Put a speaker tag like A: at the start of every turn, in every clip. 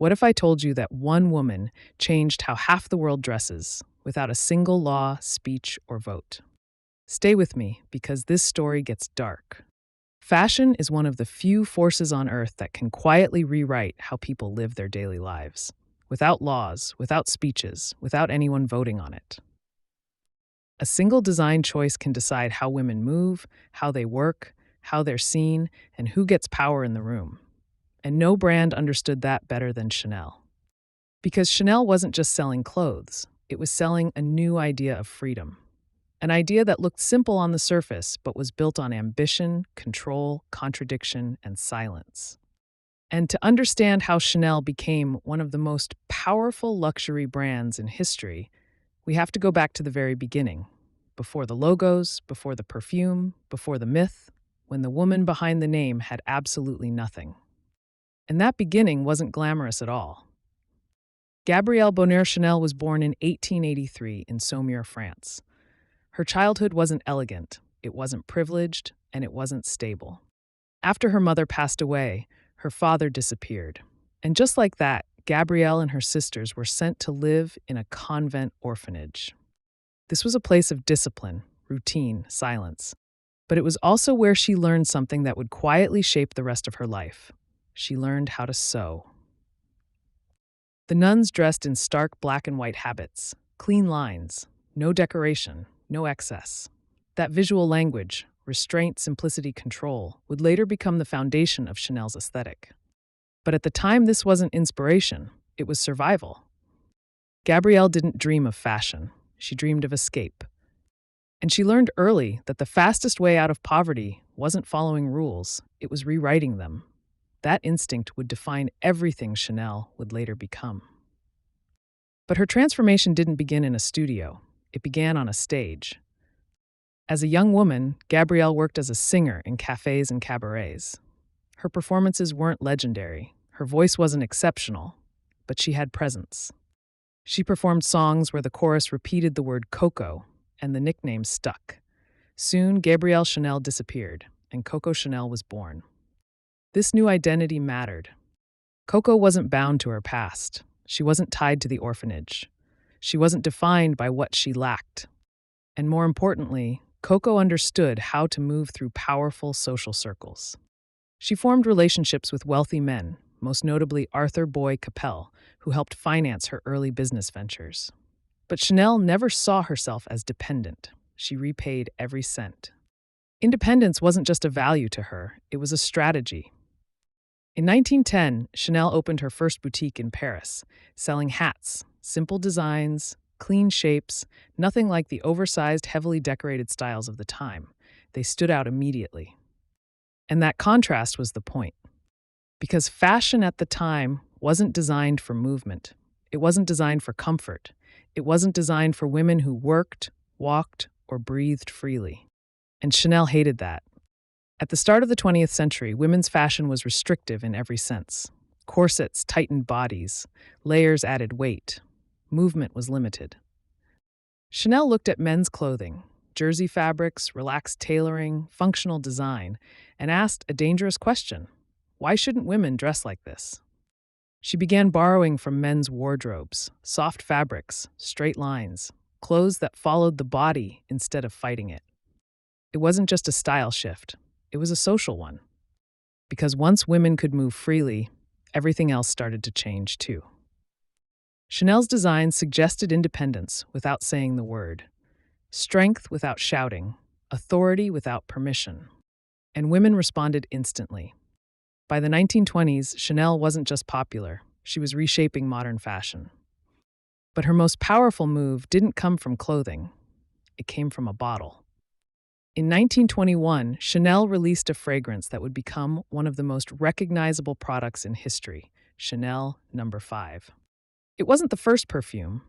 A: What if I told you that one woman changed how half the world dresses without a single law, speech, or vote? Stay with me because this story gets dark. Fashion is one of the few forces on earth that can quietly rewrite how people live their daily lives, without laws, without speeches, without anyone voting on it. A single design choice can decide how women move, how they work, how they're seen, and who gets power in the room. And no brand understood that better than Chanel. Because Chanel wasn't just selling clothes, it was selling a new idea of freedom. An idea that looked simple on the surface, but was built on ambition, control, contradiction, and silence. And to understand how Chanel became one of the most powerful luxury brands in history, we have to go back to the very beginning. Before the logos, before the perfume, before the myth, when the woman behind the name had absolutely nothing. And that beginning wasn't glamorous at all. Gabrielle Bonheur Chanel was born in 1883 in Saumur, France. Her childhood wasn't elegant, it wasn't privileged, and it wasn't stable. After her mother passed away, her father disappeared. And just like that, Gabrielle and her sisters were sent to live in a convent orphanage. This was a place of discipline, routine, silence. But it was also where she learned something that would quietly shape the rest of her life. She learned how to sew. The nuns dressed in stark black and white habits, clean lines, no decoration, no excess. That visual language, restraint, simplicity, control, would later become the foundation of Chanel's aesthetic. But at the time, this wasn't inspiration, it was survival. Gabrielle didn't dream of fashion, she dreamed of escape. And she learned early that the fastest way out of poverty wasn't following rules, it was rewriting them. That instinct would define everything Chanel would later become. But her transformation didn't begin in a studio, it began on a stage. As a young woman, Gabrielle worked as a singer in cafes and cabarets. Her performances weren't legendary, her voice wasn't exceptional, but she had presence. She performed songs where the chorus repeated the word Coco, and the nickname stuck. Soon, Gabrielle Chanel disappeared, and Coco Chanel was born. This new identity mattered. Coco wasn't bound to her past. She wasn't tied to the orphanage. She wasn't defined by what she lacked. And more importantly, Coco understood how to move through powerful social circles. She formed relationships with wealthy men, most notably Arthur Boy Capel, who helped finance her early business ventures. But Chanel never saw herself as dependent. She repaid every cent. Independence wasn't just a value to her, it was a strategy. In 1910, Chanel opened her first boutique in Paris, selling hats, simple designs, clean shapes, nothing like the oversized, heavily decorated styles of the time. They stood out immediately. And that contrast was the point. Because fashion at the time wasn't designed for movement. It wasn't designed for comfort. It wasn't designed for women who worked, walked, or breathed freely. And Chanel hated that. At the start of the 20th century, women's fashion was restrictive in every sense. Corsets tightened bodies, layers added weight, movement was limited. Chanel looked at men's clothing, jersey fabrics, relaxed tailoring, functional design, and asked a dangerous question: why shouldn't women dress like this? She began borrowing from men's wardrobes, soft fabrics, straight lines, clothes that followed the body instead of fighting it. It wasn't just a style shift. It was a social one. Because once women could move freely, everything else started to change too. Chanel's designs suggested independence without saying the word, strength without shouting, authority without permission. And women responded instantly. By the 1920s, Chanel wasn't just popular, she was reshaping modern fashion. But her most powerful move didn't come from clothing, it came from a bottle. In 1921, Chanel released a fragrance that would become one of the most recognizable products in history, Chanel No. 5. It wasn't the first perfume,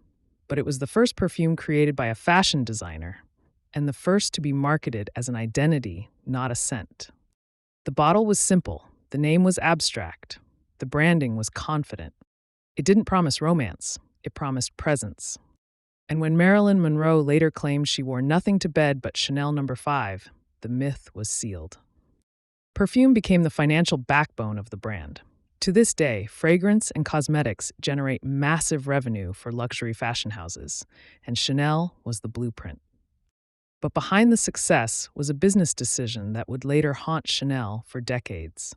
A: but it was the first perfume created by a fashion designer, and the first to be marketed as an identity, not a scent. The bottle was simple, the name was abstract, the branding was confident. It didn't promise romance, it promised presence. And when Marilyn Monroe later claimed she wore nothing to bed but Chanel No. 5, the myth was sealed. Perfume became the financial backbone of the brand. To this day, fragrance and cosmetics generate massive revenue for luxury fashion houses, and Chanel was the blueprint. But behind the success was a business decision that would later haunt Chanel for decades.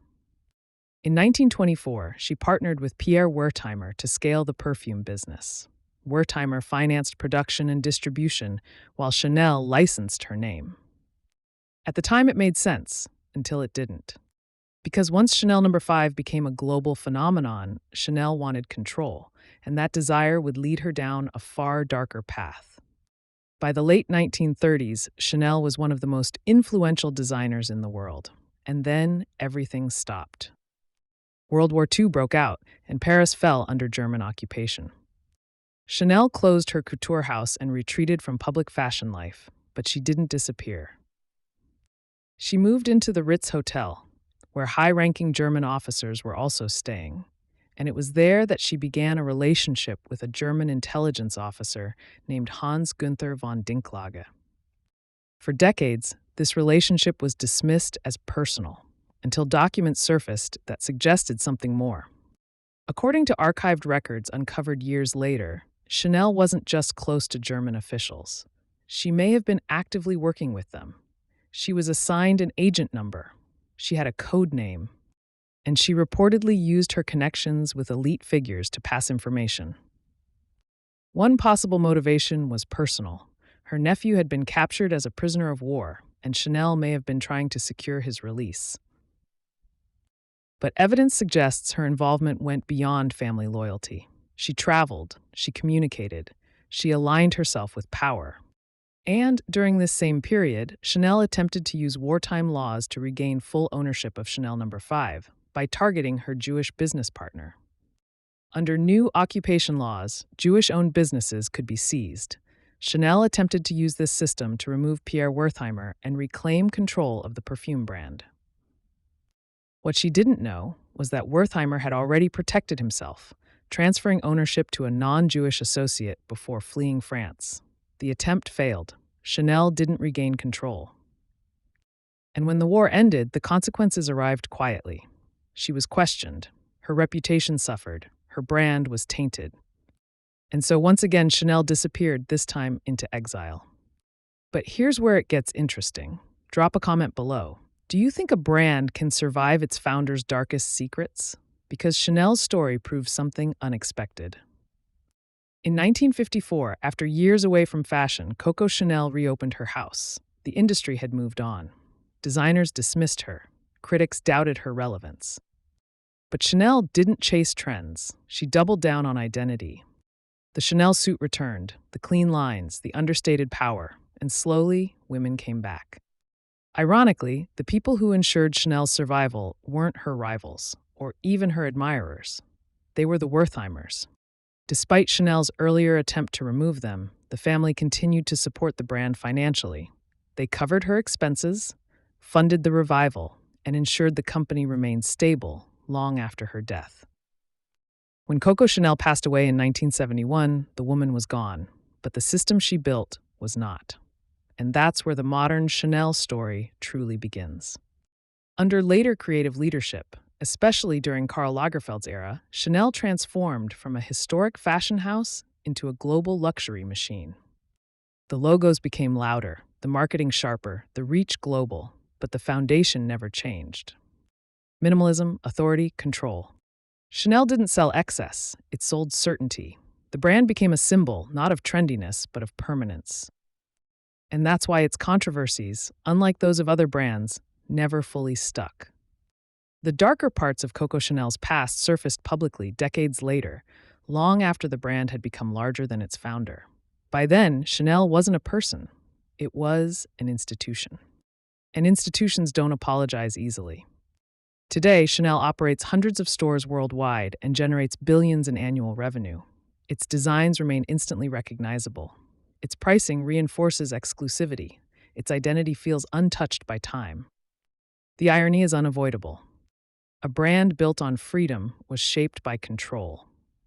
A: In 1924, she partnered with Pierre Wertheimer to scale the perfume business. Wertheimer financed production and distribution, while Chanel licensed her name. At the time, it made sense, until it didn't. Because once Chanel No. 5 became a global phenomenon, Chanel wanted control, and that desire would lead her down a far darker path. By the late 1930s, Chanel was one of the most influential designers in the world, and then everything stopped. World War II broke out, and Paris fell under German occupation. Chanel closed her couture house and retreated from public fashion life, but she didn't disappear. She moved into the Ritz Hotel, where high-ranking German officers were also staying, and it was there that she began a relationship with a German intelligence officer named Hans Günther von Dinklage. For decades, this relationship was dismissed as personal, until documents surfaced that suggested something more. According to archived records uncovered years later, Chanel wasn't just close to German officials. She may have been actively working with them. She was assigned an agent number. She had a code name. And she reportedly used her connections with elite figures to pass information. One possible motivation was personal. Her nephew had been captured as a prisoner of war, and Chanel may have been trying to secure his release. But evidence suggests her involvement went beyond family loyalty. She traveled, she communicated, she aligned herself with power. And during this same period, Chanel attempted to use wartime laws to regain full ownership of Chanel No. 5 by targeting her Jewish business partner. Under new occupation laws, Jewish-owned businesses could be seized. Chanel attempted to use this system to remove Pierre Wertheimer and reclaim control of the perfume brand. What she didn't know was that Wertheimer had already protected himself, transferring ownership to a non-Jewish associate before fleeing France. The attempt failed. Chanel didn't regain control. And when the war ended, the consequences arrived quietly. She was questioned. Her reputation suffered. Her brand was tainted. And so once again, Chanel disappeared, this time into exile. But here's where it gets interesting. Drop a comment below. Do you think a brand can survive its founder's darkest secrets? Because Chanel's story proves something unexpected. In 1954, after years away from fashion, Coco Chanel reopened her house. The industry had moved on. Designers dismissed her. Critics doubted her relevance. But Chanel didn't chase trends. She doubled down on identity. The Chanel suit returned, the clean lines, the understated power, and slowly, women came back. Ironically, the people who ensured Chanel's survival weren't her rivals, or even her admirers. They were the Wertheimers. Despite Chanel's earlier attempt to remove them, the family continued to support the brand financially. They covered her expenses, funded the revival, and ensured the company remained stable long after her death. When Coco Chanel passed away in 1971, the woman was gone, but the system she built was not. And that's where the modern Chanel story truly begins. Under later creative leadership, especially during Karl Lagerfeld's era, Chanel transformed from a historic fashion house into a global luxury machine. The logos became louder, the marketing sharper, the reach global, but the foundation never changed. Minimalism, authority, control. Chanel didn't sell excess, it sold certainty. The brand became a symbol, not of trendiness, but of permanence. And that's why its controversies, unlike those of other brands, never fully stuck. The darker parts of Coco Chanel's past surfaced publicly decades later, long after the brand had become larger than its founder. By then, Chanel wasn't a person. It was an institution. And institutions don't apologize easily. Today, Chanel operates hundreds of stores worldwide and generates billions in annual revenue. Its designs remain instantly recognizable. Its pricing reinforces exclusivity. Its identity feels untouched by time. The irony is unavoidable. A brand built on freedom was shaped by control.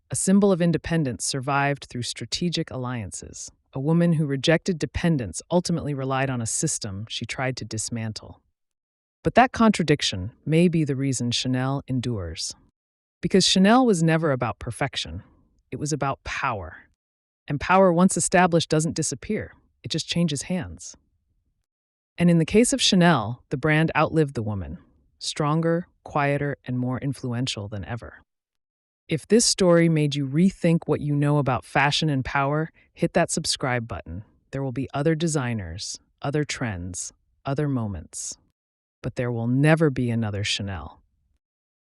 A: A symbol of independence survived through strategic alliances. A woman who rejected dependence ultimately relied on a system she tried to dismantle. But that contradiction may be the reason Chanel endures. Because Chanel was never about perfection, it was about power. And power, once established, doesn't disappear, it just changes hands. And in the case of Chanel, the brand outlived the woman, stronger, quieter, and more influential than ever. If this story made you rethink what you know about fashion and power, hit that subscribe button. There will be other designers, other trends, other moments. But there will never be another Chanel.